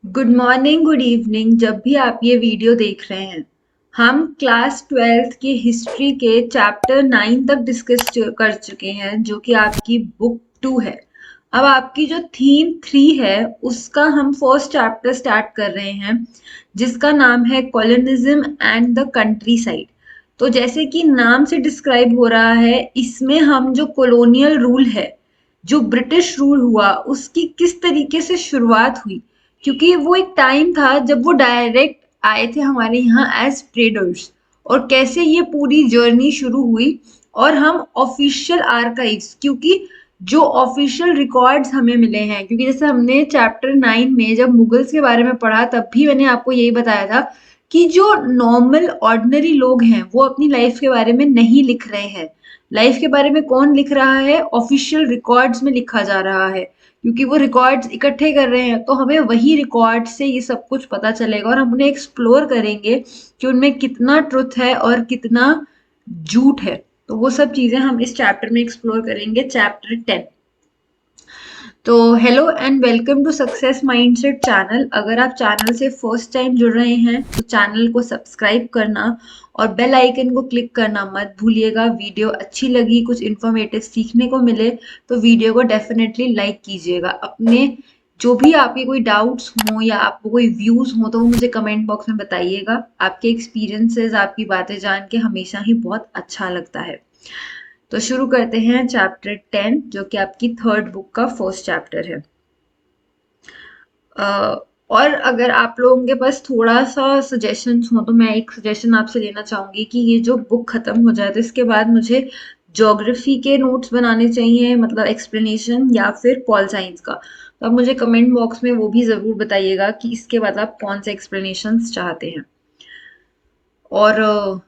Good morning, good evening. जब भी आप ये वीडियो देख रहे हैं, हम क्लास 12th के हिस्ट्री के चैप्टर 9 तक डिस्कस कर चुके हैं, जो कि आपकी बुक 2 है। अब आपकी जो थीम 3 है, उसका हम फर्स्ट चैप्टर स्टार्ट कर रहे हैं, जिसका नाम है colonialism and the country side. तो जैसे कि नाम से डिस्क्राइब हो रहा है, इसमें हम जो कॉलोनियल रूल है, जो ब्रिटिश रूल हुआ, उसकी किस तरीके से शुरुआत हुई, क्योंकि वो एक टाइम था जब वो डायरेक्ट आए थे हमारे यहाँ एज ट्रेडर्स, और कैसे ये पूरी जर्नी शुरू हुई। और हम ऑफिशियल आर्काइव्स, क्योंकि जो ऑफिशियल रिकॉर्ड्स हमें मिले हैं, क्योंकि जैसे हमने चैप्टर 9 में जब मुगल्स के बारे में पढ़ा, तब भी मैंने आपको यही बताया था कि जो नॉर्मल ऑर्डिनरी लोग हैं, वो अपनी लाइफ के बारे में नहीं लिख रहे हैं। लाइफ के बारे में कौन लिख रहा है? ऑफिशियल रिकॉर्ड्स में लिखा जा रहा है, क्योंकि वो रिकॉर्ड्स इकट्ठे कर रहे हैं। तो हमें वही रिकॉर्ड से ये सब कुछ पता चलेगा, और हम उन्हें एक्सप्लोर करेंगे कि उनमें कितना ट्रुथ है और कितना झूठ है। तो वो सब चीजें हम इस चैप्टर में एक्सप्लोर करेंगे, चैप्टर 10। तो hello and welcome to success mindset channel. अगर आप चैनल से फर्स्ट टाइम जुड़ रहे हैं, तो चैनल को सब्सक्राइब करना और बेल आइकन को क्लिक करना मत भूलिएगा। वीडियो अच्छी लगी, कुछ इन्फॉर्मेटिव सीखने को मिले, तो वीडियो को डेफिनेटली लाइक कीजिएगा। अपने जो भी आपके कोई डाउट्स हों या आपको कोई व्यूज हों, तो वो मुझे कमेंट बॉक्स में बताइएगा। आपके एक्सपीरियंसेस, आपकी बातें जान के हमेशा ही बहुत अच्छा लगता है। तो शुरू करते हैं चैप्टर 10, जो कि आपकी थर्ड बुक का फर्स्ट चैप्टर है। और अगर आप लोगों के पास थोड़ा सा सजेशंस हो, तो मैं एक सजेशन आपसे लेना चाहूंगी कि ये जो बुक खत्म हो जाए, तो इसके बाद मुझे ज्योग्राफी के नोट्स बनाने चाहिए, मतलब एक्सप्लेनेशन, या फिर पॉल साइंस का। तो आप मुझे कमेंट बॉक्स में वो भी ज़रूर बताइएगा कि इसके बाद आप कौन से एक्सप्लेनेशंस चाहते हैं। और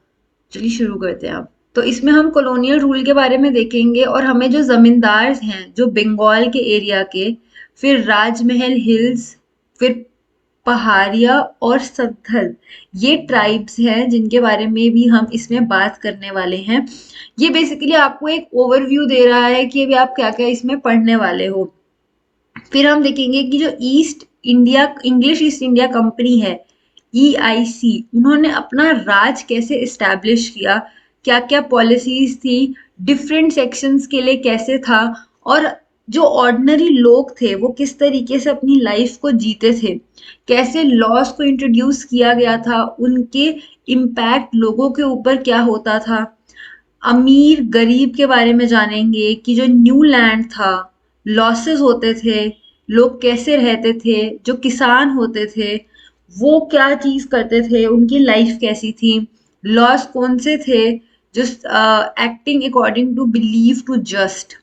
चलिए शुरू करते हैं अब। तो इसमें हम कॉलोनियल रूल के बारे में देखेंगे, और हमें जो जमींदार हैं, जो बंगाल के एरिया के, फिर राजमहल हिल्स, फिर पहाड़िया और संथल, ये ट्राइब्स हैं जिनके बारे में भी हम इसमें बात करने वाले हैं। ये बेसिकली आपको एक ओवरव्यू दे रहा है कि अभी आप क्या क्या इसमें पढ़ने वाले हो। फिर हम देखेंगे कि जो east India English east India company है, EIC, उन्होंने अपना राज कैसे इस्टेब्लिश किया, क्या क्या पॉलिसीज थी, डिफरेंट सेक्शंस के लिए कैसे था, और जो ऑर्डिनरी लोग थे वो किस तरीके से अपनी लाइफ को जीते थे, कैसे लॉस को इंट्रोड्यूस किया गया था, उनके इम्पैक्ट लोगों के ऊपर क्या होता था। अमीर गरीब के बारे में जानेंगे कि जो न्यू लैंड था, लॉसेस होते थे, लोग कैसे रहते थे, जो किसान होते थे वो क्या चीज करते थे, उनकी लाइफ कैसी थी, लॉस कौन से थे, जो acting according to believe to just,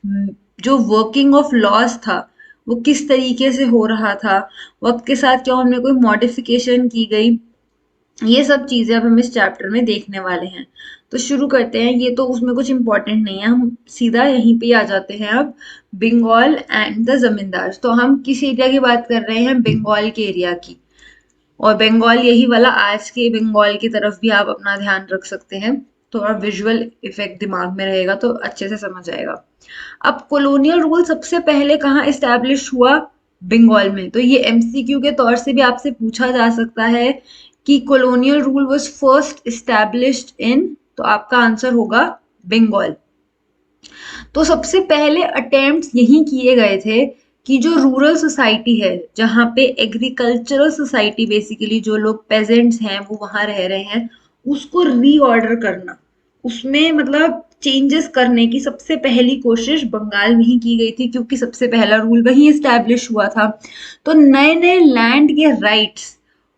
जो वर्किंग ऑफ लॉस था वो किस तरीके से हो रहा था, वक्त के साथ क्या उनमें कोई मॉडिफिकेशन की गई। ये सब चीजें अब हम इस चैप्टर में देखने वाले हैं। तो शुरू करते हैं। ये तो उसमें कुछ इंपॉर्टेंट नहीं है, हम सीधा यहीं पे आ जाते हैं अब। बंगाल एंड द जमींदार। तो हम किस एरिया की बात कर रहे हैं? बंगाल के एरिया की। और बंगाल यही वाला, आज के बंगाल की तरफ भी आप अपना ध्यान रख सकते हैं। थोड़ा विजुअल इफेक्ट दिमाग में रहेगा तो अच्छे से समझ आएगा। अब कॉलोनियल रूल सबसे पहले कहाँ इस्टेब्लिश हुआ? बंगाल में। तो ये MCQ के तौर से भी आपसे पूछा जा सकता है कि colonial rule was first established in, तो आपका आंसर होगा बंगाल। तो सबसे पहले अटेम्प्ट्स यही किए गए थे कि जो रूरल सोसाइटी है, जहाँ पे एग्रीकल्चरल सोसाइटी, बेसिकली जो लोग पेजेंट्स हैं वो वहां रह रहे हैं, उसको रीऑर्डर करना, उसमें मतलब चेंजेस करने की सबसे पहली कोशिश बंगाल में ही की गई थी, क्योंकि सबसे पहला रूल वही इस्टेब्लिश हुआ था। तो नए नए लैंड के राइट्स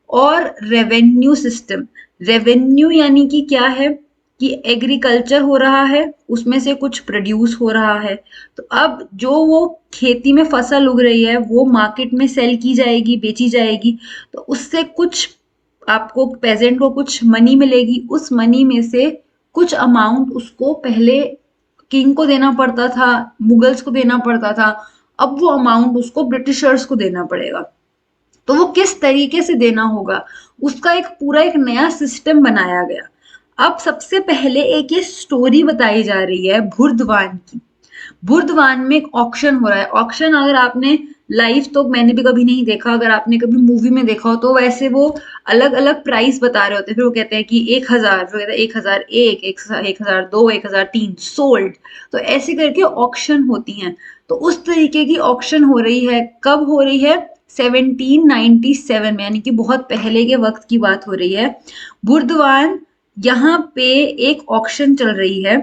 और रेवेन्यू सिस्टम। रेवेन्यू यानी कि क्या है, कि एग्रीकल्चर हो रहा है, उसमें से कुछ प्रोड्यूस हो रहा है, तो अब जो वो खेती में फसल उग रही है वो मार्केट में सेल की जाएगी, बेची जाएगी। तो उससे कुछ आपको, पेजेंट को कुछ मनी मिलेगी। उस मनी में से कुछ अमाउंट उसको पहले किंग को देना पड़ता था, मुगल्स को देना पड़ता था, अब वो अमाउंट उसको ब्रिटिशर्स को देना पड़ेगा। तो वो किस तरीके से देना होगा, उसका एक पूरा एक नया सिस्टम बनाया गया। अब सबसे पहले एक ये स्टोरी बताई जा रही है बुर्दवान की। बुर्दवान में एक ऑक्शन हो रहा है। ऑक्शन अगर आपने लाइव तो मैंने भी कभी नहीं देखा, अगर आपने कभी मूवी में देखा हो तो वैसे वो अलग अलग प्राइस बता रहे होते हैं, फिर वो कहते हैं कि 1,000, फिर कहते हैं 1,001, 1,002, 1,003 सोल्ड। तो ऐसे करके ऑक्शन होती हैं। तो उस तरीके की ऑक्शन हो रही है, कब हो रही है? 1797 में, यानी कि बहुत पहले के वक्त की बात हो रही है। बुर्दवान, यहाँ पे एक ऑक्शन चल रही है।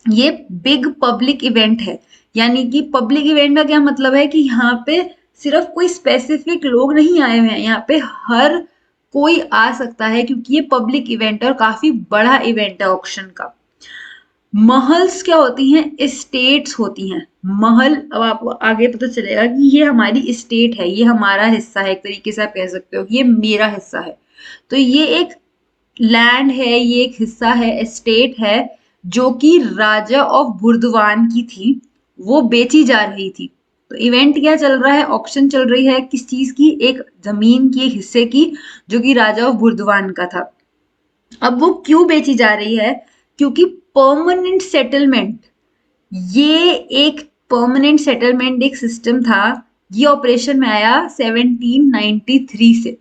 ये बिग पब्लिक इवेंट है, यानी कि पब्लिक इवेंट का क्या मतलब है कि यहाँ पे सिर्फ कोई स्पेसिफिक लोग नहीं आए हुए हैं, यहाँ पे हर कोई आ सकता है, क्योंकि ये पब्लिक इवेंट है और काफी बड़ा इवेंट है ऑक्शन का। महल्स क्या होती हैं? एस्टेट्स होती हैं। महल, अब आपको आगे पता चलेगा कि ये हमारी एस्टेट है, ये हमारा हिस्सा है, एक तरीके से आप कह सकते हो कि ये मेरा हिस्सा है। तो ये एक लैंड है, ये एक हिस्सा है, एस्टेट है, जो कि राजा ऑफ बुर्दवान की थी, वो बेची जा रही थी। तो इवेंट क्या चल रहा है? ऑक्शन चल रही है, किस चीज की? एक जमीन की, एक हिस्से की, जो कि राजा ऑफ बुर्दवान का था। अब वो क्यों बेची जा रही है? क्योंकि परमानेंट सेटलमेंट, ये एक परमानेंट सेटलमेंट एक सिस्टम था, ये ऑपरेशन में आया 1793 से।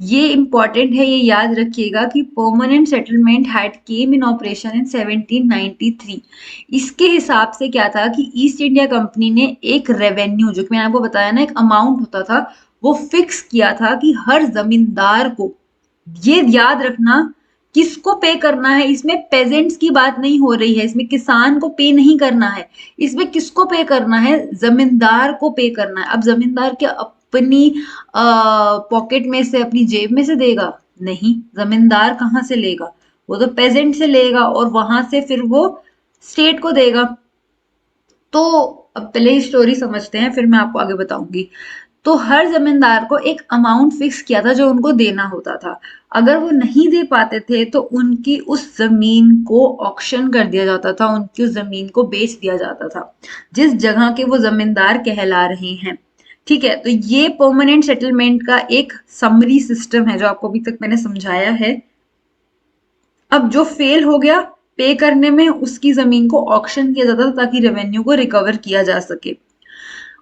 ये इंपॉर्टेंट है, ये याद रखिएगा कि permanent settlement had came in operation in 1793। इसके हिसाब से क्या था कि ईस्ट इंडिया कंपनी ने एक रेवेन्यू, जो कि मैंने आपको बताया ना, एक अमाउंट होता था, वो फिक्स किया था कि हर जमींदार को, ये याद रखना, किसको पे करना है। इसमें पेजेंट्स की बात नहीं हो रही है, इसमें किसान को पे नहीं करना है, इसमें किसको पे करना है? जमींदार को पे करना है। अब जमींदार क्या अपनी पॉकेट में से, अपनी जेब में से देगा? नहीं, जमींदार कहाँ से लेगा? वो तो पेजेंट से लेगा और वहां से फिर वो स्टेट को देगा। तो अब पहले ही स्टोरी समझते हैं, फिर मैं आपको आगे बताऊंगी। तो हर जमींदार को एक अमाउंट फिक्स किया था जो उनको देना होता था। अगर वो नहीं दे पाते थे तो उनकी उस जमीन को ऑक्शन कर दिया जाता था, उनकी उस जमीन को बेच दिया जाता था, जिस जगह के वो जमींदार कहला रहे हैं। ठीक है, तो ये परमानेंट सेटलमेंट का एक समरी सिस्टम है जो आपको अभी तक मैंने समझाया है। अब जो फेल हो गया पे करने में, उसकी जमीन को ऑक्शन किया जाता था ताकि रेवेन्यू को रिकवर किया जा सके।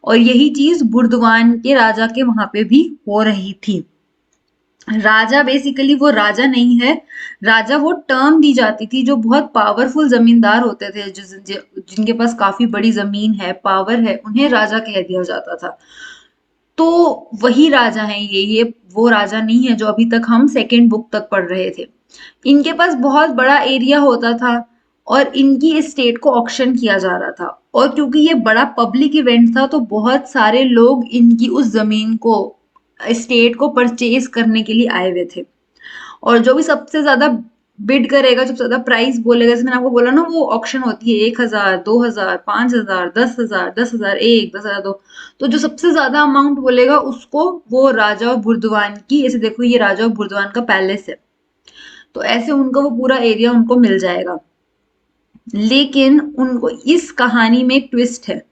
और यही चीज बुर्दवान के राजा के वहां पे भी हो रही थी। राजा बेसिकली वो राजा नहीं है, राजा वो टर्म दी जाती थी जो बहुत पावरफुल जमींदार होते थे, जिनके पास काफी बड़ी जमीन है, पावर है, उन्हें राजा कह दिया जाता था। तो वही राजा हैं ये वो राजा नहीं है जो अभी तक हम सेकेंड बुक तक पढ़ रहे थे। इनके पास बहुत बड़ा एरिया होता था और इनकी स्टेट को ऑक्शन किया जा रहा था, और क्योंकि ये बड़ा पब्लिक इवेंट था तो बहुत सारे लोग इनकी उस जमीन को, स्टेट को परचेज करने के लिए आए हुए थे। और जो भी सबसे ज्यादा बिड करेगा, जो ज्यादा प्राइस बोलेगा, जैसे मैंने आपको बोला ना, वो ऑक्शन होती है 1,000, 2,000, 5,000, 10,000, 10,001, 10,002। तो जो सबसे ज्यादा अमाउंट बोलेगा उसको वो राजा ऑफ बुर्दवान की, ऐसे देखो ये राजा ऑफ बुर्दवान का पैलेस है, तो ऐसे उनको वो पूरा एरिया उनको मिल जाएगा। लेकिन उनको इस कहानी में एक ट्विस्ट है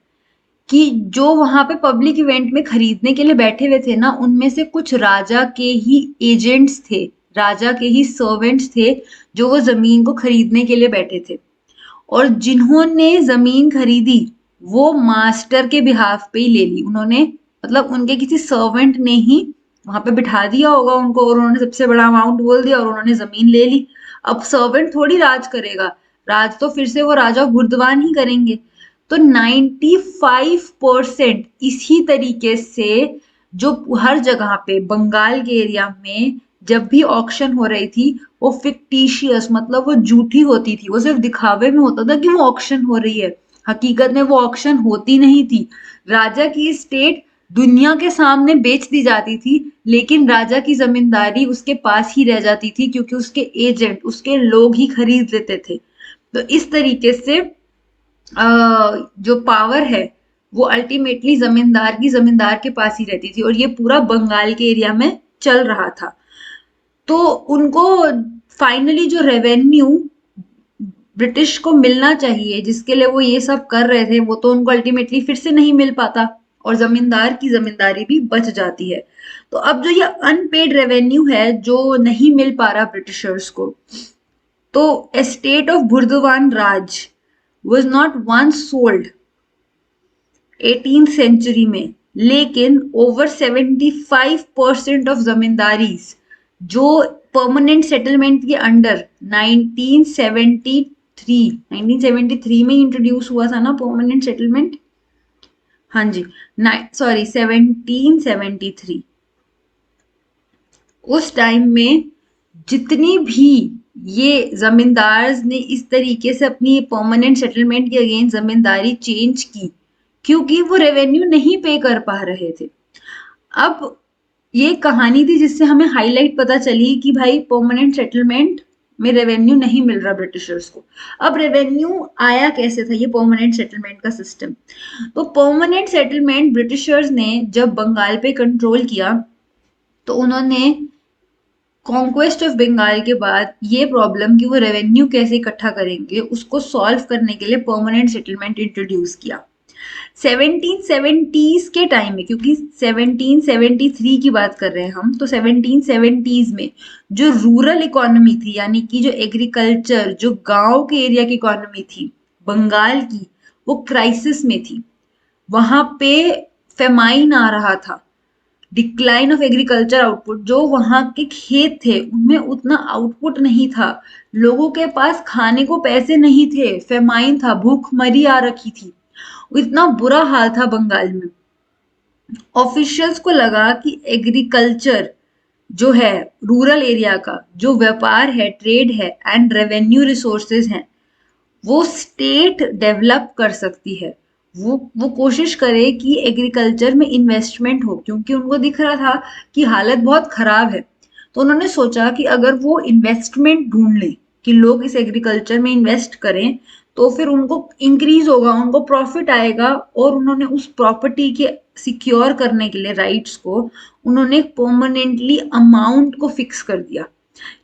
कि जो वहां पे पब्लिक इवेंट में खरीदने के लिए बैठे हुए थे ना, उनमें से कुछ राजा के ही एजेंट्स थे, राजा के ही सर्वेंट्स थे, जो वो जमीन को खरीदने के लिए बैठे थे। और जिन्होंने जमीन खरीदी वो मास्टर के बिहाफ पे ही ले ली उन्होंने, मतलब उनके किसी सर्वेंट ने ही वहां पे बिठा दिया होगा उनको, और उन्होंने सबसे बड़ा अमाउंट बोल दिया और उन्होंने जमीन ले ली। अब सर्वेंट थोड़ी राज करेगा, राज तो फिर से वो राजा बुर्दवान ही करेंगे। तो 95% इसी तरीके से, जो हर जगह पे बंगाल के एरिया में जब भी ऑक्शन हो रही थी, वो फिक्टिशियस, मतलब वो झूठी होती थी, वो सिर्फ दिखावे में होता था कि वो ऑक्शन हो रही है, हकीकत में वो ऑक्शन होती नहीं थी। राजा की स्टेट दुनिया के सामने बेच दी जाती थी, लेकिन राजा की जमींदारी उसके पास ही रह जाती थी, क्योंकि उसके एजेंट, उसके लोग ही खरीद लेते थे। तो इस तरीके से जो पावर है वो अल्टीमेटली जमींदार की, जमींदार के पास ही रहती थी, और ये पूरा बंगाल के एरिया में चल रहा था। तो उनको फाइनली जो रेवेन्यू ब्रिटिश को मिलना चाहिए, जिसके लिए वो ये सब कर रहे थे, वो तो उनको अल्टीमेटली फिर से नहीं मिल पाता, और जमींदार की जमींदारी भी बच जाती है। तो अब जो ये अनपेड रेवेन्यू है जो नहीं मिल पा रहा ब्रिटिशर्स को, तो estate of Burdwan Raj was not once sold 18th century में, लेकिन ओवर 75% ऑफ जमींदारी जो परमानेंट सेटलमेंट के अंडर 1973 में इंट्रोड्यूस हुआ था ना परमानेंट सेटलमेंट। हाँ जी, सॉरी 1773। उस टाइम में जितनी भी ये जमींदार ने इस तरीके से अपनी परमानेंट सेटलमेंट के अगेंस्ट जमींदारी चेंज की, क्योंकि वो रेवेन्यू नहीं पे कर पा रहे थे। अब ये कहानी थी जिससे हमें हाईलाइट पता चली कि भाई परमानेंट सेटलमेंट में रेवेन्यू नहीं मिल रहा ब्रिटिशर्स को। अब रेवेन्यू आया कैसे था ये परमानेंट सेटलमेंट का सिस्टम? तो परमानेंट सेटलमेंट ब्रिटिशर्स ने जब बंगाल पे कंट्रोल किया तो उन्होंने कॉन्क्वेस्ट ऑफ बंगाल के बाद ये प्रॉब्लम कि वो रेवेन्यू कैसे इकट्ठा करेंगे उसको सॉल्व करने के लिए परमानेंट सेटलमेंट इंट्रोड्यूस किया 1770s के टाइम में, क्योंकि 1773 की बात कर रहे हैं हम, तो 1770s में जो रूरल इकोनॉमी थी, यानी कि जो एग्रीकल्चर, जो गांव के एरिया की इकोनॉमी थी बंगाल की, वो क्राइसिस में थी। वहां पे फेमाइन आ रहा था, डिक्लाइन ऑफ एग्रीकल्चर आउटपुट, जो वहां के खेत थे उनमें उतना आउटपुट नहीं था, लोगों के पास खाने को पैसे नहीं थे, फेमाइन था, भूखमरी आ रखी थी, इतना बुरा हाल था बंगाल में। ऑफिशियल्स को लगा कि एग्रीकल्चर जो है रूरल एरिया का जो व्यापार है, ट्रेड है एंड रेवेन्यू रिसोर्सेज हैं, वो स्टेट डेवलप कर सकती है। वो कोशिश करे कि एग्रीकल्चर में इन्वेस्टमेंट हो, क्योंकि उनको दिख रहा था कि हालत बहुत खराब है। तो उन्होंने सोचा कि अगर वो इन्वेस्टमेंट ढूंढ लें कि लोग इस एग्रीकल्चर में इन्वेस्ट करें तो फिर उनको इंक्रीज होगा, उनको प्रॉफिट आएगा, और उन्होंने उस प्रॉपर्टी के सिक्योर करने के लिए राइट्स को उन्होंने परमानेंटली अमाउंट को फिक्स कर दिया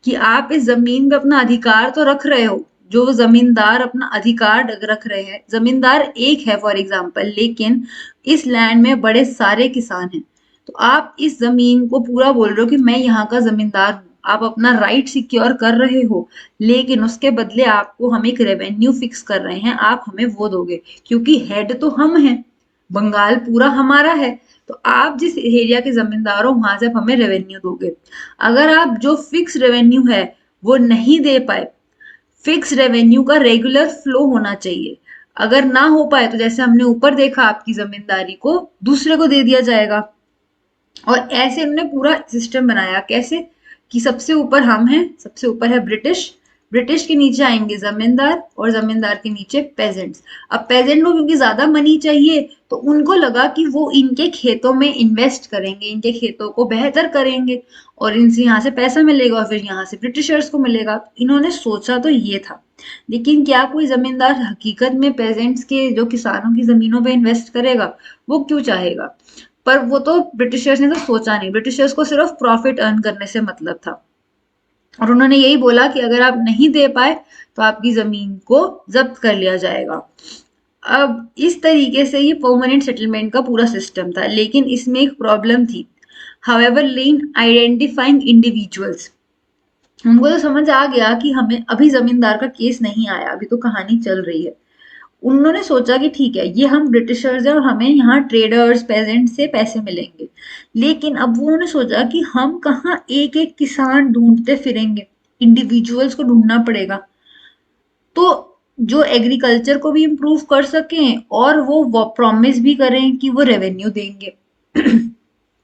कि आप इस जमीन पे अपना अधिकार तो रख रहे हो, जो जमींदार अपना अधिकार रख रहे हैं, जमींदार एक है फॉर एग्जाम्पल, लेकिन इस लैंड में बड़े सारे किसान हैं, तो आप इस जमीन को पूरा बोल रहे हो कि मैं यहाँ का जमींदार हूँ, आप अपना राइट सिक्योर कर रहे हो, लेकिन उसके बदले आपको हम एक रेवेन्यू फिक्स कर रहे हैं, आप हमें वो दोगे, क्योंकि हेड तो हम हैं, बंगाल पूरा हमारा है, तो आप जिस एरिया के जमींदार हो वहां से आप हमें रेवेन्यू दोगे। अगर आप जो फिक्स रेवेन्यू है वो नहीं दे पाए, फिक्स रेवेन्यू का रेगुलर फ्लो होना चाहिए, अगर ना हो पाए तो जैसे हमने ऊपर देखा आपकी जमींदारी को दूसरे को दे दिया जाएगा। और ऐसे उन्होंने पूरा सिस्टम बनाया, कैसे कि सबसे ऊपर हम हैं, सबसे ऊपर है ब्रिटिश, ब्रिटिश के नीचे आएंगे जमींदार और जमींदार के नीचे पेजेंट्स। अब पेजेंट को क्योंकि ज्यादा मनी चाहिए तो उनको लगा कि वो इनके खेतों में इन्वेस्ट करेंगे, इनके खेतों को बेहतर करेंगे और इनसे यहाँ से पैसा मिलेगा और फिर यहाँ से ब्रिटिशर्स को मिलेगा। इन्होंने सोचा तो ये था, लेकिन क्या कोई जमींदार हकीकत में पेजेंट्स के, जो किसानों की जमीनों पे इन्वेस्ट करेगा? वो क्यों चाहेगा? पर वो तो ब्रिटिशर्स ने तो सोचा नहीं, ब्रिटिशर्स को सिर्फ प्रॉफिट अर्न करने से मतलब था, और उन्होंने यही बोला कि अगर आप नहीं दे पाए तो आपकी जमीन को जब्त कर लिया जाएगा। अब इस तरीके से ये परमानेंट सेटलमेंट का पूरा सिस्टम था, लेकिन इसमें एक प्रॉब्लम थी। हाउएवर इन आइडेंटिफाइंग इंडिविजुअल्स, उनको तो समझ आ गया कि हमें अभी जमींदार का केस नहीं आया, अभी तो कहानी चल रही है। उन्होंने सोचा कि ठीक है, ये हम ब्रिटिशर्स हैं और हमें यहाँ ट्रेडर्स, पेजेंट से पैसे मिलेंगे, लेकिन अब वो उन्होंने सोचा कि हम कहाँ एक एक किसान ढूंढते फिरेंगे, इंडिविजुअल्स को ढूंढना पड़ेगा, तो जो एग्रीकल्चर को भी इम्प्रूव कर सकें और वो प्रॉमिस भी करें कि वो रेवेन्यू देंगे।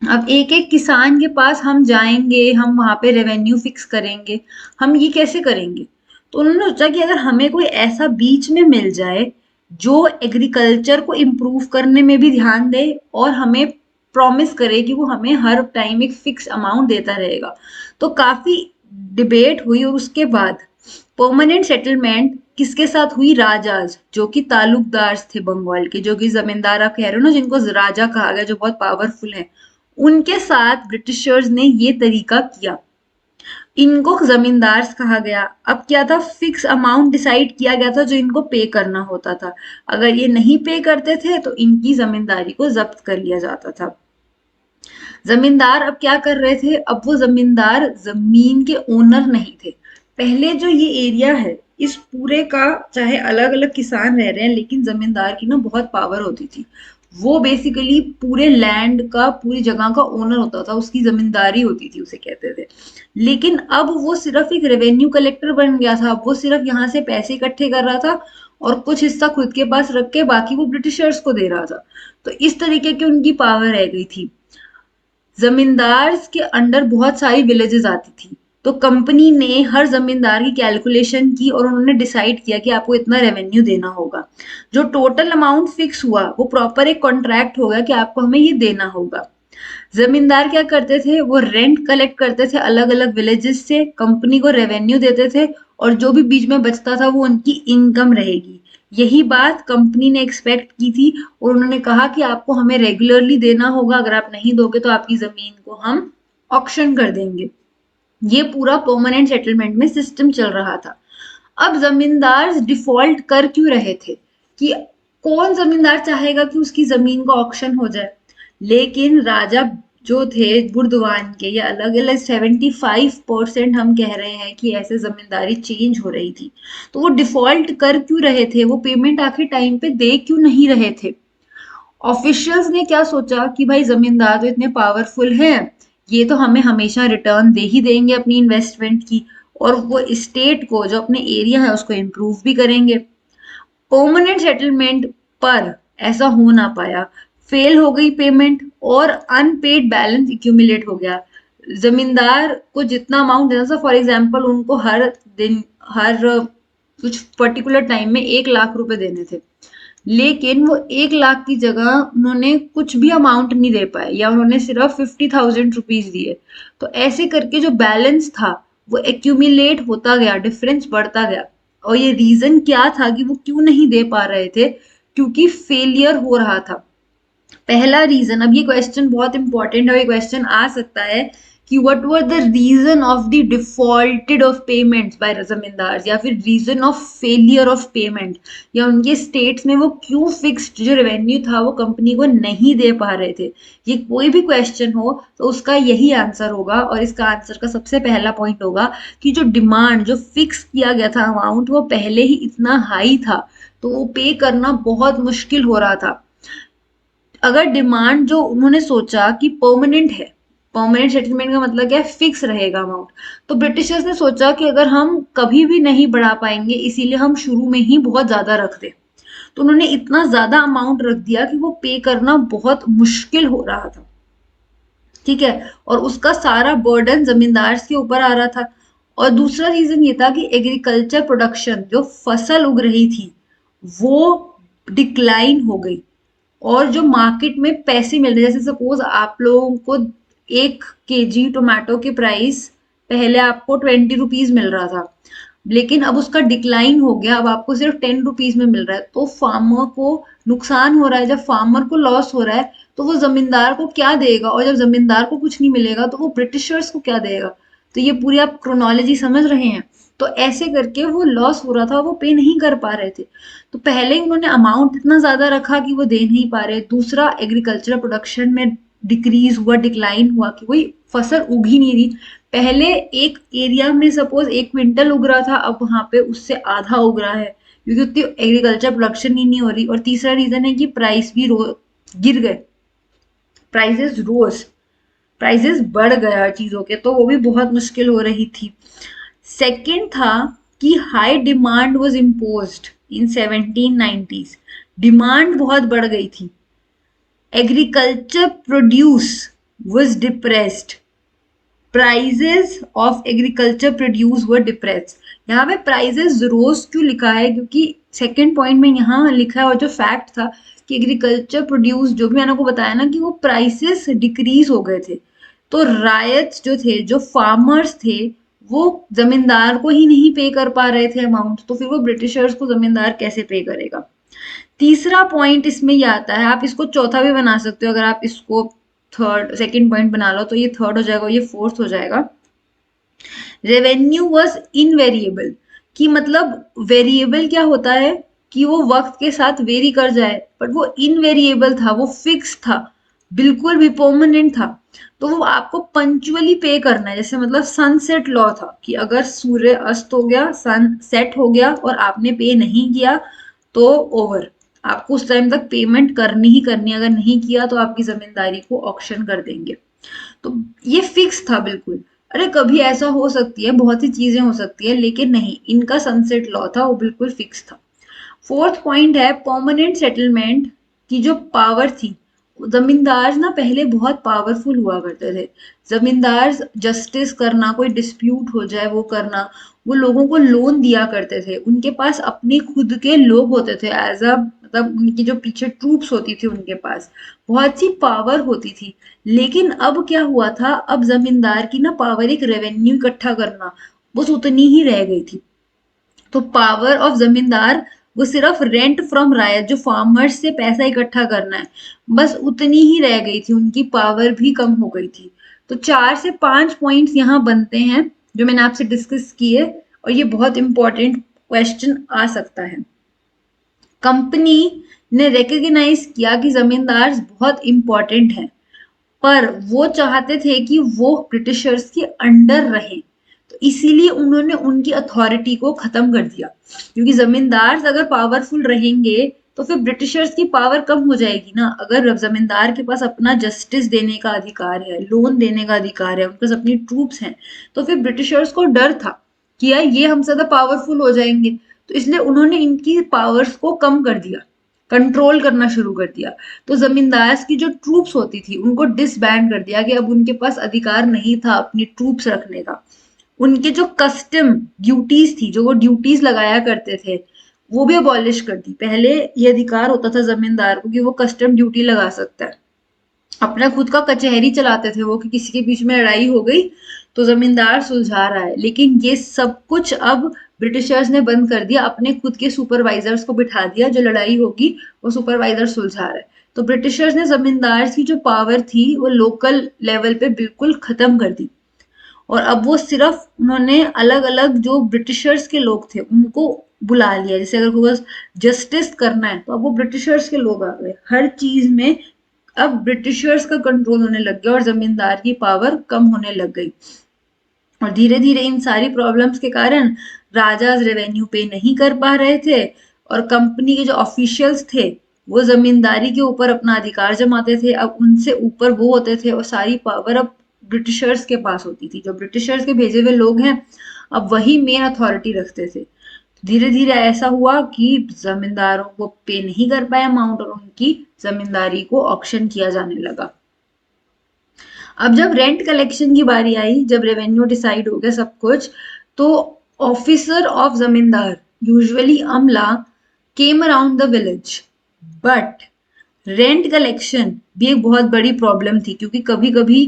अब एक एक किसान के पास हम जाएंगे, हम वहां पे रेवेन्यू फिक्स करेंगे, हम ये कैसे करेंगे? तो उन्होंने सोचा कि अगर हमें कोई ऐसा बीच में मिल जाए जो एग्रीकल्चर को इम्प्रूव करने में भी ध्यान दे और हमें प्रॉमिस करे कि वो हमें हर टाइम एक फिक्स अमाउंट देता रहेगा। तो काफी डिबेट हुई और उसके बाद परमानेंट सेटलमेंट किसके साथ हुई? राजाज, जो कि तालुकदार थे बंगाल के, जो कि जमींदार आप कह रहे हो ना जिनको राजा कहा गया, जो बहुत पावरफुल है, उनके साथ ब्रिटिशर्स ने ये तरीका किया। इनको जमींदार कहा गया। अब क्या था, फिक्स अमाउंट डिसाइड किया गया था जो इनको पे करना होता था, अगर ये नहीं पे करते थे तो इनकी जमींदारी को जब्त कर लिया जाता था। जमींदार अब क्या कर रहे थे, अब वो जमींदार जमीन के ओनर नहीं थे। पहले जो ये एरिया है इस पूरे का, चाहे अलग अलग किसान रह रहे हैं, लेकिन जमींदार की ना बहुत पावर होती थी, वो बेसिकली पूरे लैंड का, पूरी जगह का ओनर होता था, उसकी जमींदारी होती थी, उसे कहते थे। लेकिन अब वो सिर्फ एक रेवेन्यू कलेक्टर बन गया था, वो सिर्फ यहाँ से पैसे इकट्ठे कर रहा था और कुछ हिस्सा खुद के पास रख के बाकी वो ब्रिटिशर्स को दे रहा था। तो इस तरीके की उनकी पावर रह गई थी। जमींदार के अंडर बहुत सारी विलेजेस आती थी, तो कंपनी ने हर जमींदार की कैलकुलेशन की और उन्होंने डिसाइड किया कि आपको इतना रेवेन्यू देना होगा। जो टोटल अमाउंट फिक्स हुआ वो प्रॉपर एक कॉन्ट्रैक्ट हो गया कि आपको हमें ये देना होगा। जमींदार क्या करते थे, वो रेंट कलेक्ट करते थे अलग अलग विलेजेस से, कंपनी को रेवेन्यू देते थे और जो भी बीच में बचता था वो उनकी इनकम रहेगी। यही बात कंपनी ने एक्सपेक्ट की थी और उन्होंने कहा कि आपको हमें रेगुलरली देना होगा, अगर आप नहीं दोगे तो आपकी जमीन को हम ऑक्शन कर देंगे। ये पूरा परमानेंट सेटलमेंट में सिस्टम चल रहा था। अब जमींदार डिफॉल्ट कर क्यों रहे थे, कि कौन जमींदार चाहेगा कि उसकी जमीन का ऑक्शन हो जाए। लेकिन राजा जो थे बुर्दवान के, ये अलग अलग 75% हम कह रहे हैं कि ऐसे जमींदारी चेंज हो रही थी। तो वो डिफॉल्ट कर क्यों रहे थे, वो पेमेंट आखिर टाइम पे दे क्यों नहीं रहे थे। ऑफिशियल्स ने क्या सोचा कि भाई जमींदार तो इतने पावरफुल हैं, ये तो हमें हमेशा रिटर्न दे ही देंगे अपनी इन्वेस्टमेंट की, और वो स्टेट को, जो अपने एरिया है उसको इम्प्रूव भी करेंगे। परमानेंट सेटलमेंट पर ऐसा हो ना पाया, फेल हो गई पेमेंट और अनपेड बैलेंस एक्यूमुलेट हो गया। जमींदार को जितना अमाउंट देना था, फॉर एग्जांपल उनको हर दिन, हर कुछ पर्टिकुलर टाइम में 1 लाख रुपए देने थे, लेकिन वो 1 लाख की जगह उन्होंने कुछ भी अमाउंट नहीं दे पाए, या उन्होंने सिर्फ 50,000 रुपीज दिए। तो ऐसे करके जो बैलेंस था वो एक्यूमुलेट होता गया, डिफरेंस बढ़ता गया। और ये रीजन क्या था कि वो क्यों नहीं दे पा रहे थे, क्योंकि फेलियर हो रहा था। पहला रीजन, अब ये क्वेश्चन बहुत इंपॉर्टेंट है, ये क्वेश्चन आ सकता है कि what were the reason of the defaulted of payments by zamindar, या फिर reason of failure of payment, या उनके स्टेट्स में वो क्यों फिक्स्ड जो रेवेन्यू था वो कंपनी को नहीं दे पा रहे थे। ये कोई भी क्वेश्चन हो तो उसका यही आंसर होगा, और इसका आंसर का सबसे पहला पॉइंट होगा कि जो डिमांड, जो फिक्स किया गया था अमाउंट, वो पहले ही इतना हाई था, तो वो पे करना बहुत मुश्किल हो रहा था। अगर डिमांड जो उन्होंने सोचा कि परमानेंट है, परमानेंट सेटलमेंट का मतलब क्या है, फिक्स रहेगा अमाउंट, तो ब्रिटिशर्स ने सोचा कि अगर हम कभी भी नहीं बढ़ा पाएंगे, इसीलिए हम शुरू में ही बहुत ज्यादा रख दें। तो उन्होंने इतना ज्यादा अमाउंट रख दिया कि वो पे करना बहुत मुश्किल हो रहा था। ठीक है, और उसका सारा बर्डन जमींदार के ऊपर आ रहा था। और दूसरा रीजन ये था कि एग्रीकल्चर प्रोडक्शन, जो फसल उग रही थी, वो डिक्लाइन हो गई। और जो मार्केट में पैसे मिल रहे, जैसे सपोज आप लोगों को 1 kg टोमेटो के प्राइस पहले आपको 20 रुपीज मिल रहा था, लेकिन अब उसका डिक्लाइन हो गया, अब आपको सिर्फ 10 रुपीज में मिल रहा है। तो फार्मर को नुकसान हो रहा है। जब फार्मर को लॉस हो रहा है तो वो जमींदार को क्या देगा, और जब जमींदार को कुछ नहीं मिलेगा तो वो ब्रिटिशर्स को क्या देगा। तो ये पूरी आप क्रोनोलॉजी समझ रहे हैं। तो ऐसे करके वो लॉस हो रहा था, वो पे नहीं कर पा रहे थे। तो पहले ही उन्होंने अमाउंट इतना ज्यादा रखा कि वो दे नहीं पा रहे। दूसरा, एग्रीकल्चर प्रोडक्शन में डिक्रीज हुआ, डिक्लाइन हुआ, कि कोई फसल उग ही नहीं रही। पहले एक एरिया में सपोज 1 क्विंटल उग रहा था, अब वहां पे उससे आधा उग रहा है, क्योंकि उतनी एग्रीकल्चर प्रोडक्शन ही नहीं हो रही। और तीसरा रीजन है कि प्राइस भी गिर गए, प्राइजेस रोज, प्राइजेस बढ़ गया चीजों के, तो वो भी बहुत मुश्किल हो रही थी। सेकंड था कि high demand was imposed in 1790s। Demand बहुत बढ़ गई थी। Agriculture produce was depressed, prices of agriculture produce were depressed. यहाँ पे प्राइजेस रोज क्यों लिखा है, क्योंकि सेकंड पॉइंट में यहाँ लिखा है, और जो फैक्ट था कि एग्रीकल्चर प्रोड्यूस, जो भी मैंने आपको बताया ना कि वो प्राइसेस डिक्रीज हो गए थे। तो रायट्स जो थे, जो फार्मर्स थे, वो जमींदार को ही नहीं पे कर पा रहे थे अमाउंट, तो फिर वो ब्रिटिशर्स को जमींदार कैसे पे करेगा। तीसरा पॉइंट इसमें ये आता है, आप इसको चौथा भी बना सकते हो, अगर आप इसको थर्ड, सेकंड पॉइंट बना लो तो ये थर्ड हो जाएगा, ये फोर्थ हो जाएगा। रेवेन्यू वॉज इनवेरिएबल, कि मतलब वेरिएबल क्या होता है कि वो वक्त के साथ वेरी कर जाए, बट वो इनवेरिएबल था, वो फिक्स था, बिल्कुल भी परमानेंट था। तो वो आपको पंचुअली पे करना है। जैसे मतलब सनसेट लॉ था कि अगर सूर्य अस्त हो गया, सन सेट हो गया और आपने पे नहीं किया तो ओवर। आपको उस टाइम तक पेमेंट करनी ही करनी, अगर नहीं किया तो आपकी जमींदारी को ऑक्शन कर देंगे। तो ये फिक्स था बिल्कुल। अरे कभी ऐसा हो सकती है, बहुत सी चीजें हो सकती है, लेकिन नहीं, इनका सनसेट लॉ था वो बिल्कुल फिक्स था। फोर्थ पॉइंट है परमानेंट सेटलमेंट की जो पावर थी। जमींदार ना पहले बहुत पावरफुल हुआ करते थे। जमींदार जस्टिस करना, कोई डिस्प्यूट हो जाए वो करना, वो लोगों को लोन दिया करते थे, उनके पास अपने खुद के लोग होते थे एज अ, मतलब उनकी जो पीछे ट्रूप्स होती थी उनके पास बहुत सी पावर होती थी। लेकिन अब क्या हुआ था, अब जमींदार की ना पावर एक रेवेन्यू इकट्ठा करना, बस उतनी ही रह गई थी। तो पावर ऑफ जमींदार वो सिर्फ रेंट फ्रॉम रायत, जो फार्मर्स से पैसा इकट्ठा करना है, बस उतनी ही रह गई थी, उनकी पावर भी कम हो गई थी। तो 4 से 5 पॉइंट्स यहाँ बनते हैं जो मैंने आपसे डिस्कस किए, और ये बहुत इंपॉर्टेंट क्वेश्चन आ सकता है। कंपनी ने रिकग्नाइज किया कि जमींदार बहुत इंपॉर्टेंट है, पर वो चाहते थे कि वो ब्रिटिशर्स के अंडर रहें, तो इसीलिए उन्होंने उनकी अथॉरिटी को खत्म कर दिया। क्योंकि जमींदार अगर पावरफुल रहेंगे तो फिर ब्रिटिशर्स की पावर कम हो जाएगी ना। अगर जमींदार के पास अपना जस्टिस देने का अधिकार है, लोन देने का अधिकार है, उनके पास अपनी ट्रूप्स हैं, तो फिर ब्रिटिशर्स को डर था कि यार ये हमसे ज्यादा पावरफुल हो जाएंगे, तो इसलिए उन्होंने इनकी पावर्स को कम कर दिया, कंट्रोल करना शुरू कर दिया। तो जमींदार की जो ट्रूप्स होती थी उनको डिसबैंड कर दिया कि अब उनके पास अधिकार नहीं था अपनी ट्रूप्स रखने का। उनके जो कस्टम ड्यूटीज थी, जो वो ड्यूटीज लगाया करते थे, वो भी अबॉलिश कर दी। पहले ये अधिकार होता था जमींदार को कि वो कस्टम ड्यूटी लगा सकता है, अपना खुद का कचहरी चलाते थे वो, कि किसी के बीच में लड़ाई हो गई तो जमींदार सुलझा रहा है। लेकिन ये सब कुछ अब ब्रिटिशर्स ने बंद कर दिया, अपने खुद के सुपरवाइजर्स को बिठा दिया, जो लड़ाई होगी वो सुपरवाइजर सुलझा रहा है। तो ब्रिटिशर्स ने जमींदार की जो पावर थी वो लोकल लेवल पे बिल्कुल खत्म कर दी, और अब वो सिर्फ उन्होंने अलग अलग जो ब्रिटिशर्स के लोग थे उनको बुला लिया। जैसे अगर कोई जस्टिस करना है तो अब वो ब्रिटिशर्स के लोग आ गए, हर चीज में अब ब्रिटिशर्स का कंट्रोल होने लग गया और जमींदार की पावर कम होने लग गई। और धीरे धीरे इन सारी प्रॉब्लम्स के कारण राजा रेवेन्यू पे नहीं कर पा रहे थे, और कंपनी के जो ऑफिशियल्स थे वो जमींदारी के ऊपर अपना अधिकार जमाते थे। अब उनसे ऊपर वो होते थे और सारी पावर अब ब्रिटिशर्स के पास होती थी। जो ब्रिटिशर्स के भेजे हुए लोग हैं अब वही मेन अथॉरिटी रखते थे। धीरे धीरे ऐसा हुआ कि जमींदारों को पे नहीं कर पाए अमाउंट, और उनकी जमींदारी को ऑक्शन किया जाने लगा। अब जब रेंट कलेक्शन की बारी आई, जब रेवेन्यू डिसाइड हो गया सब कुछ, तो ऑफिसर ऑफ जमींदार, यूजुअली अमला, came around the village. But rent collection भी एक बहुत बड़ी प्रॉब्लम थी, क्योंकि कभी कभी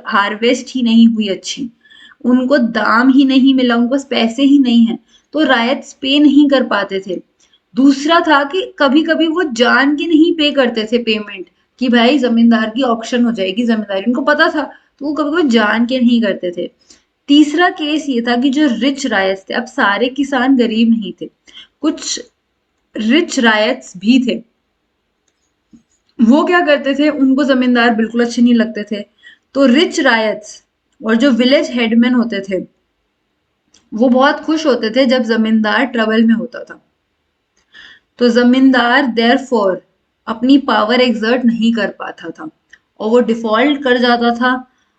हार्वेस्ट ही नहीं हुई अच्छी, उनको दाम ही नहीं मिला, उनके पास पैसे ही नहीं है, तो रायट्स पे नहीं कर पाते थे। दूसरा था कि कभी कभी वो जान के नहीं पे करते थे पेमेंट, कि भाई जमींदार की ऑक्शन हो जाएगी जमींदारी, उनको पता था, तो वो कभी कभी जान के नहीं करते थे। तीसरा केस ये था कि जो रिच रायट्स थे, अब सारे किसान गरीब नहीं थे, कुछ रिच रायट्स भी थे, वो क्या करते थे, उनको जमींदार बिल्कुल अच्छे नहीं लगते थे। तो रिच रायट्स और जो विलेज हेडमैन होते थे वो बहुत खुश होते थे जब जमींदार ट्रबल में होता था। तो जमींदार देयरफॉर अपनी पावर एक्सर्ट नहीं कर पाता था और वो डिफॉल्ट कर जाता था।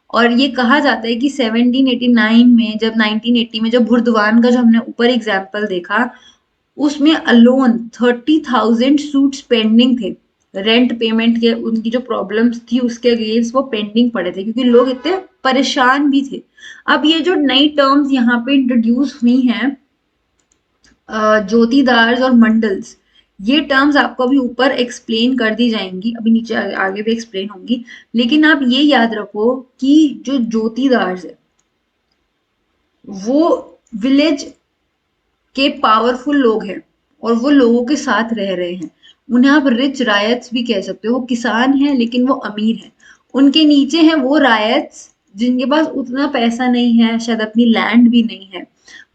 और ये कहा जाता है कि 1789 में, जब 1980 में जब बुर्दवान का जो हमने ऊपर एग्जाम्पल देखा, उसमें अलोन 30,000 सूट्स पेंडिंग थे। रेंट पेमेंट के उनकी जो प्रॉब्लम्स थी उसके अगेंस्ट वो पेंडिंग पड़े थे, क्योंकि लोग इतने परेशान भी थे। अब ये जो नई टर्म्स यहाँ पे इंट्रोड्यूस हुई हैं, ज्योतिदार्स और मंडल्स, ये टर्म्स आपको अभी ऊपर एक्सप्लेन कर दी जाएंगी, अभी नीचे आगे भी एक्सप्लेन होंगी। लेकिन आप ये याद रखो कि जो ज्योतिदार्स है वो विलेज के पावरफुल लोग हैं और वो लोगों के साथ रह रहे हैं। उन्हें आप रिच रायट्स भी कह सकते हो, वो किसान हैं लेकिन वो अमीर हैं। उनके नीचे हैं वो रायट्स जिनके पास उतना पैसा नहीं है, शायद अपनी लैंड भी नहीं है,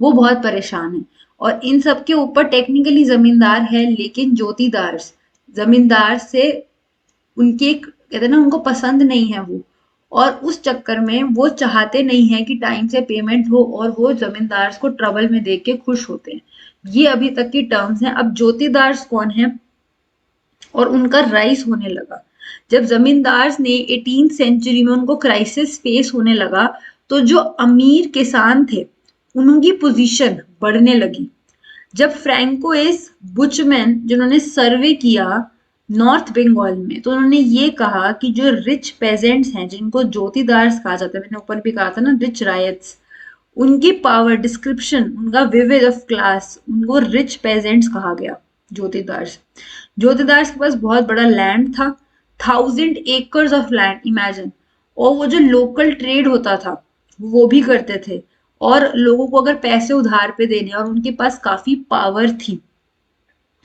वो बहुत परेशान हैं। और इन सब के ऊपर टेक्निकली जमींदार है, लेकिन ज्योतिदार जमींदार से उनके एक कहते हैं ना, उनको पसंद नहीं है वो, और उस चक्कर में वो चाहते नहीं है कि टाइम से पेमेंट हो, और वो जमींदार को ट्रबल में देख के खुश होते हैं। ये अभी तक की टर्म्स हैं। अब ज्योतिदार कौन है, और उनका राइज होने लगा। जब जमींदार ने 18th सेंचुरी में उनको क्राइसिस फेस होने लगा, तो जो अमीर किसान थे उनकी पोजीशन बढ़ने लगी। जब फ्रैंकोइस बुचमैन जिन्होंने सर्वे किया नॉर्थ बंगाल में, तो उन्होंने ये कहा कि जो रिच पेजेंट्स हैं, जिनको जोतीदार्स कहा जाता है, मैंने ऊपर भी कहा था ना, रिच रायट्स, उनकी पावर डिस्क्रिप्शन, उनका विविड ऑफ क्लास, उनको रिच पेजेंट्स कहा गया। जोतीदार्स जोतीदार्स के पास बहुत बड़ा लैंड था, 1000 एकर्स ऑफ लैंड, इमेजिन। और वो जो लोकल ट्रेड होता था वो भी करते थे, और लोगों को अगर पैसे उधार पे देने, और उनके पास काफी पावर थी,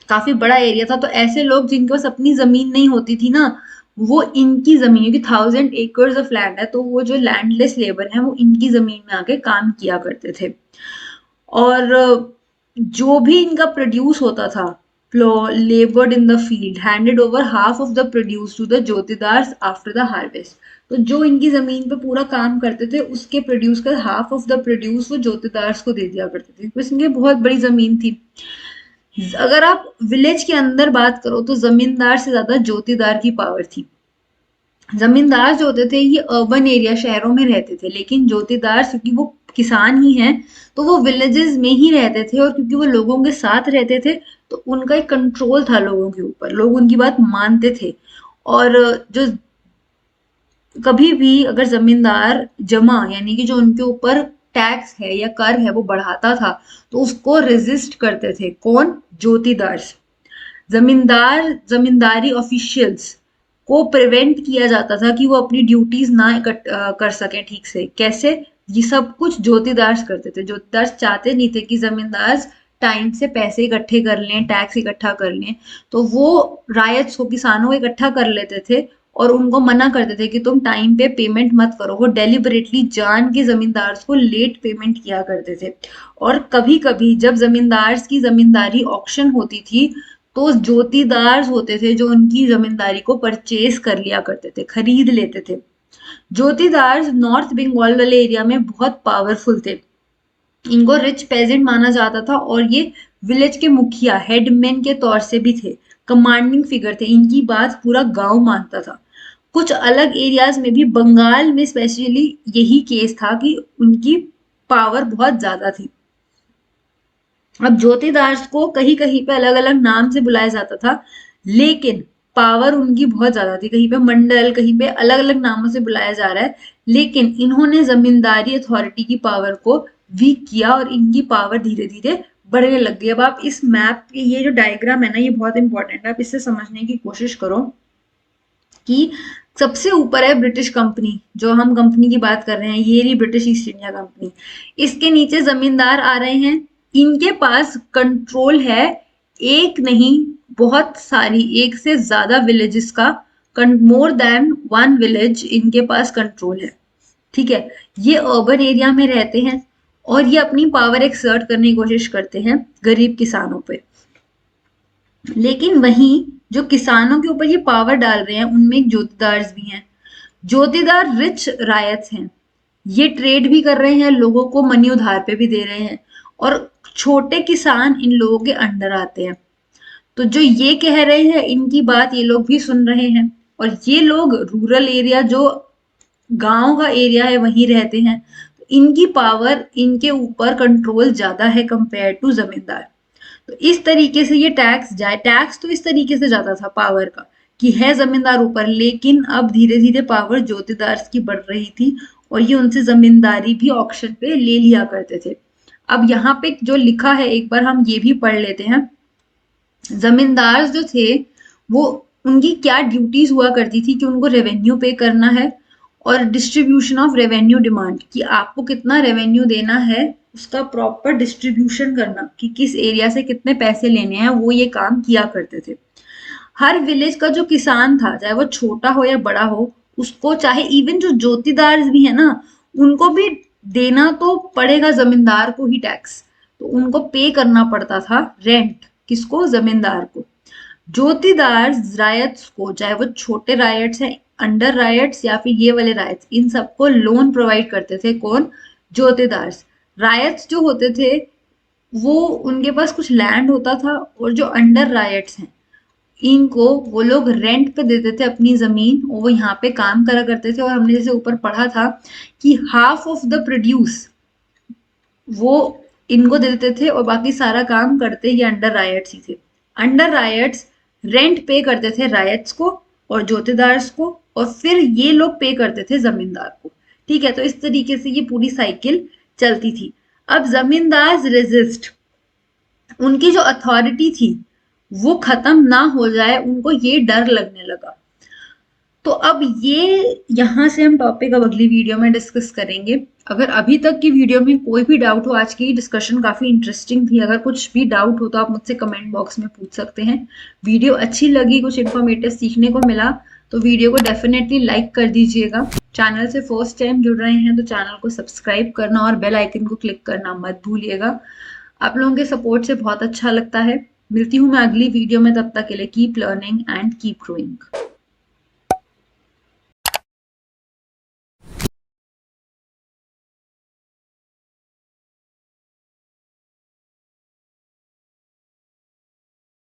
काफी बड़ा एरिया था, तो ऐसे लोग जिनके पास अपनी जमीन नहीं होती थी ना, वो इनकी जमीन, क्योंकि 1000 एकर्स ऑफ लैंड है, तो वो जो लैंडलेस लेबर है वो इनकी जमीन में आके काम किया करते थे। और जो भी इनका प्रोड्यूस होता था, laboured in the field handed over half of the produce to the jotedars after the harvest. तो जो इनकी जमीन पे पूरा काम करते थे, उसके प्रोड्यूस का हाफ ऑफ द प्रोड्यूस वो जोतीदार्स को दे दिया करते थे, तो इनकी बहुत बड़ी जमीन थी। अगर आप विलेज के अंदर बात करो, तो जमींदार से ज्यादा जोतीदार की पावर थी। जमींदार जो होते थे ये अर्बन एरिया, शहरों में रहते थे, लेकिन जोतीदार क्योंकि वो किसान ही हैं, तो वो विलेजेस में ही रहते थे, और क्योंकि वो लोगों के साथ रहते थे, तो उनका एक कंट्रोल था लोगों के ऊपर, लोग उनकी बात मानते थे। और जो कभी भी अगर जमींदार जमा, यानी कि जो उनके ऊपर टैक्स है या कर है वो बढ़ाता था, तो उसको रेजिस्ट करते थे कौन? जोतीदार। जमींदारी ऑफिशियल्स को प्रिवेंट किया जाता था कि वो अपनी ड्यूटीज ना कर सके ठीक से। कैसे? ये सब कुछ जोतीदार करते थे। जोतीदार चाहते नहीं थे कि जमींदार टाइम से पैसे इकट्ठे कर लें, टैक्स इकट्ठा कर लें, तो वो रायट्स को, किसानों को इकट्ठा कर लेते थे और उनको मना करते थे कि तुम टाइम पे पेमेंट मत करो। वो डेलिबरेटली जान के जमींदार को लेट पेमेंट किया करते थे। और कभी कभी जब जमींदार की जमींदारी ऑक्शन होती थी, तो जोतीदार होते थे जो उनकी जमींदारी को परचेज कर लिया करते थे, खरीद लेते थे। जोतीदार नॉर्थ बंगाल वाले एरिया में बहुत पावरफुल थे। इनको रिच पेजेंट माना जाता था, और ये विलेज के मुखिया, हेडमैन के तौर से भी थे, कमांडिंग फिगर थे, इनकी बात पूरा गांव मानता था। कुछ अलग एरियाज में भी, बंगाल में स्पेशली यही केस था कि उनकी पावर बहुत ज्यादा थी। अब ज्योतिदास को कहीं कहीं पे अलग अलग नाम से बुलाया जाता था, लेकिन पावर उनकी बहुत ज्यादा थी। कहीं पे मंडल, कहीं पे अलग अलग नामों से बुलाया जा रहा है, लेकिन इन्होंने जमींदारी अथॉरिटी की पावर को वीक किया, और इनकी पावर धीरे धीरे बढ़ने लग गई। अब आप इस मैप की ये जो डायग्राम है ना, ये बहुत इंपॉर्टेंट है, आप इससे समझने की कोशिश करो कि सबसे ऊपर है ब्रिटिश कंपनी, जो हम कंपनी की बात कर रहे हैं, ये रही ब्रिटिश ईस्ट इंडिया कंपनी। इसके नीचे जमींदार आ रहे हैं, इनके पास कंट्रोल है, एक नहीं बहुत सारी, एक से ज्यादा विलेजेस का, मोर देन वन विलेज इनके पास कंट्रोल है। ठीक है, ये अर्बन एरिया में रहते हैं, और ये अपनी पावर एक्सर्ट करने की कोशिश करते हैं गरीब किसानों पे। लेकिन वहीं जो किसानों के ऊपर ये पावर डाल रहे हैं, उनमें एक जोतीदार भी हैं। जोतीदार रिच रायत हैं, ये ट्रेड भी कर रहे हैं, लोगों को मनी उधार पे भी दे रहे हैं, और छोटे किसान इन लोगों के अंडर आते हैं। तो जो ये कह रहे हैं, इनकी बात ये लोग भी सुन रहे हैं, और ये लोग रूरल एरिया, जो गांव का एरिया है, वहीं रहते हैं। तो इनकी पावर, इनके ऊपर कंट्रोल ज्यादा है कंपेयर टू जमींदार। तो इस तरीके से ये टैक्स जाए, टैक्स तो इस तरीके से जाता था पावर का कि है जमींदार ऊपर, लेकिन अब धीरे धीरे पावर जोतीदार की बढ़ रही थी, और ये उनसे जमींदारी भी ऑक्शन पे ले लिया करते थे। अब यहाँ पे जो लिखा है, एक बार हम ये भी पढ़ लेते हैं। जमींदार जो थे, वो, उनकी क्या ड्यूटीज हुआ करती थी कि उनको रेवेन्यू पे करना है, और डिस्ट्रीब्यूशन ऑफ रेवेन्यू डिमांड, कि आपको कितना रेवेन्यू देना है, उसका प्रॉपर डिस्ट्रीब्यूशन करना, कि किस एरिया से कितने पैसे लेने हैं, वो ये काम किया करते थे। हर विलेज का जो किसान था, चाहे वो छोटा हो या बड़ा हो, उसको, चाहे इवन जो जोतीदार भी है ना, उनको भी देना तो पड़ेगा जमींदार को ही टैक्स। तो उनको पे करना पड़ता था रेंट, किसको? जमींदार को। जोतीदार रायट्स को, चाहे वो छोटे रायट्स हैं, अंडर रायट्स, या फिर ये वाले रायट्स, इन सबको लोन प्रोवाइड करते थे कौन? जोतीदार। रायट्स जो होते थे, वो, उनके पास कुछ लैंड होता था, और जो अंडर रायट्स हैं, इनको वो लोग रेंट पे देते थे अपनी जमीन, और वो यहाँ पे काम करा करते थे। और हमने जैसे ऊपर पढ़ा था कि हाफ ऑफ द प्रोड्यूस वो इनको दे देते थे, और बाकी सारा काम करते ये अंडर रायट्स ही थे। अंडर रायट्स रेंट पे करते थे रायट्स को और जोतेदार्स को, और फिर ये लोग पे करते थे जमींदार को। ठीक है, तो इस तरीके से ये पूरी साइकिल चलती थी। अब जमींदार रेजिस्ट, उनकी जो अथॉरिटी थी वो खत्म ना हो जाए, उनको ये डर लगने लगा। तो अब ये यहाँ से हम टॉपिक अब अगली वीडियो में डिस्कस करेंगे। अगर अभी तक की वीडियो में कोई भी डाउट हो, आज की डिस्कशन काफी इंटरेस्टिंग थी, अगर कुछ भी डाउट हो तो आप मुझसे कमेंट बॉक्स में पूछ सकते हैं। वीडियो अच्छी लगी, कुछ इन्फॉर्मेटिव सीखने को मिला, तो वीडियो को डेफिनेटली लाइक कर दीजिएगा। चैनल से फर्स्ट टाइम जुड़ रहे हैं तो चैनल को सब्सक्राइब करना और बेल आइकन को क्लिक करना मत भूलिएगा। आप लोगों के सपोर्ट से बहुत अच्छा लगता है। मिलती हूँ मैं अगली वीडियो में, तब तक के लिए keep learning and keep growing.